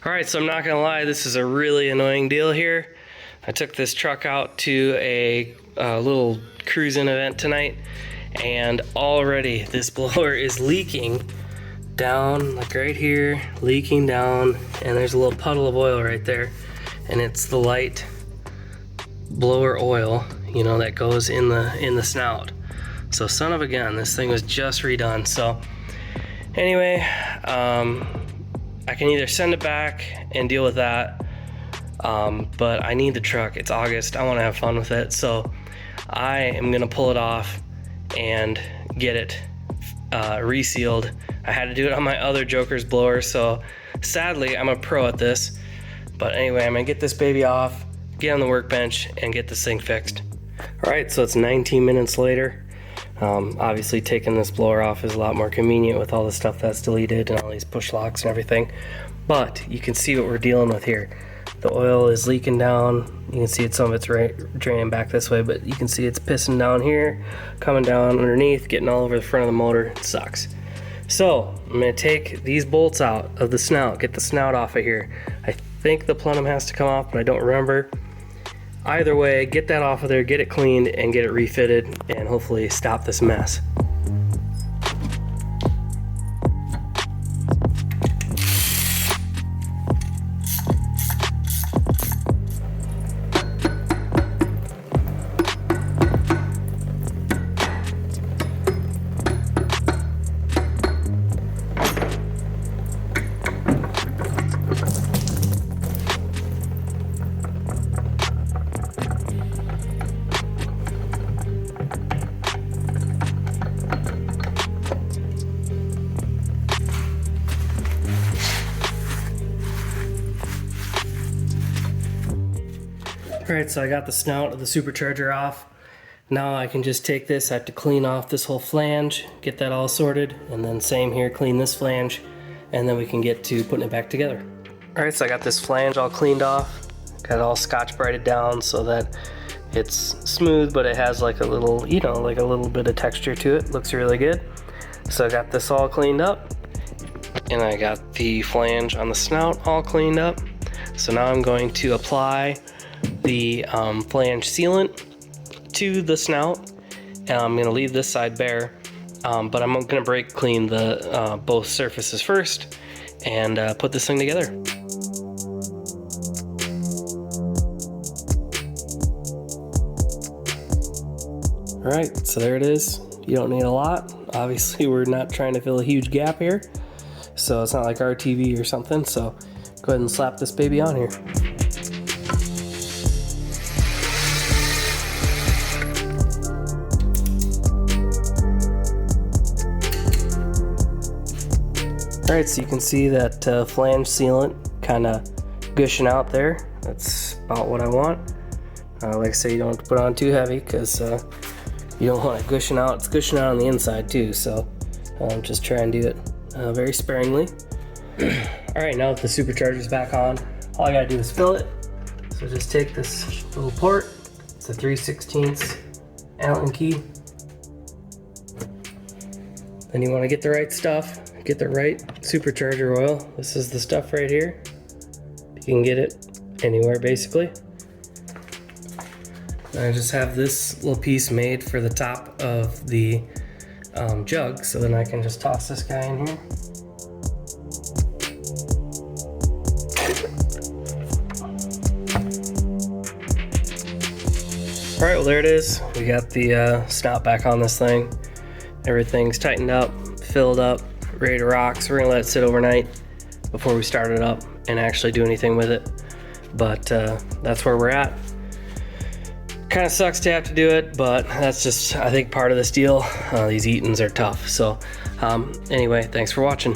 Alright, so I'm not gonna lie, this is a really annoying deal here. I took this truck out to a little cruising event tonight, and already this blower is leaking down, like right here, leaking down, and there's a little puddle of oil right there, and it's the light blower oil, you know, that goes in the snout. So son of a gun, this thing was just redone. So anyway, I can either send it back and deal with that, but I need the truck. It's August, I want to have fun with it, so I am gonna pull it off and get it resealed. I had to do it on my other Jokerz blower, so sadly I'm a pro at this. But anyway, I'm gonna get this baby off, get on the workbench, and get this thing fixed. All right, so it's 19 minutes later. Obviously taking this blower off is a lot more convenient with all the stuff that's deleted and all these push locks and everything. But you can see what we're dealing with here. The oil is leaking down. You can see it, some of it's draining back this way, but you can see it's pissing down here, coming down underneath, getting all over the front of the motor. It sucks. So I'm gonna take these bolts out of the snout, get the snout off of here. I think the plenum has to come off, but I don't remember. Either way, get that off of there, get it cleaned, and get it refitted, and hopefully stop this mess. Alright, so I got the snout of the Supercharger off. Now I can just take this, I have to clean off this whole flange, get that all sorted, and then same here, clean this flange, and then we can get to putting it back together. Alright, so I got this flange all cleaned off, got it all Scotch-Brighted down so that it's smooth, but it has like a little, you know, like a little bit of texture to it. Looks really good. So I got this all cleaned up, and I got the flange on the snout all cleaned up. So now I'm going to apply the flange sealant to the snout, and I'm going to leave this side bare, but I'm going to brake clean the both surfaces first and put this thing together. Alright, so there it is. You don't need a lot. Obviously we're not trying to fill a huge gap here, so it's not like RTV or something, so go ahead and slap this baby on here. Alright, so you can see that flange sealant kind of gushing out there. That's about what I want. Like I say, you don't have to put on too heavy because you don't want it gushing out. It's gushing out on the inside too, so just try and do it very sparingly. Alright, now that the Supercharger's back on, all I gotta do is fill it. So just take this little port, it's a 3/16 Allen key. Then you want to get the right stuff. Get the right Supercharger oil. This is the stuff right here. You can get it anywhere basically. I just have this little piece made for the top of the jug, so then I can just toss this guy in here. Alright, well there it is. We got the snout back on this thing. Everything's tightened up, filled up, ready to rock. So we're gonna let it sit overnight before we start it up and actually do anything with it. But that's where we're at. Kind of sucks to have to do it, but that's just, I think, part of this deal. These Eatons are tough. So anyway, thanks for watching.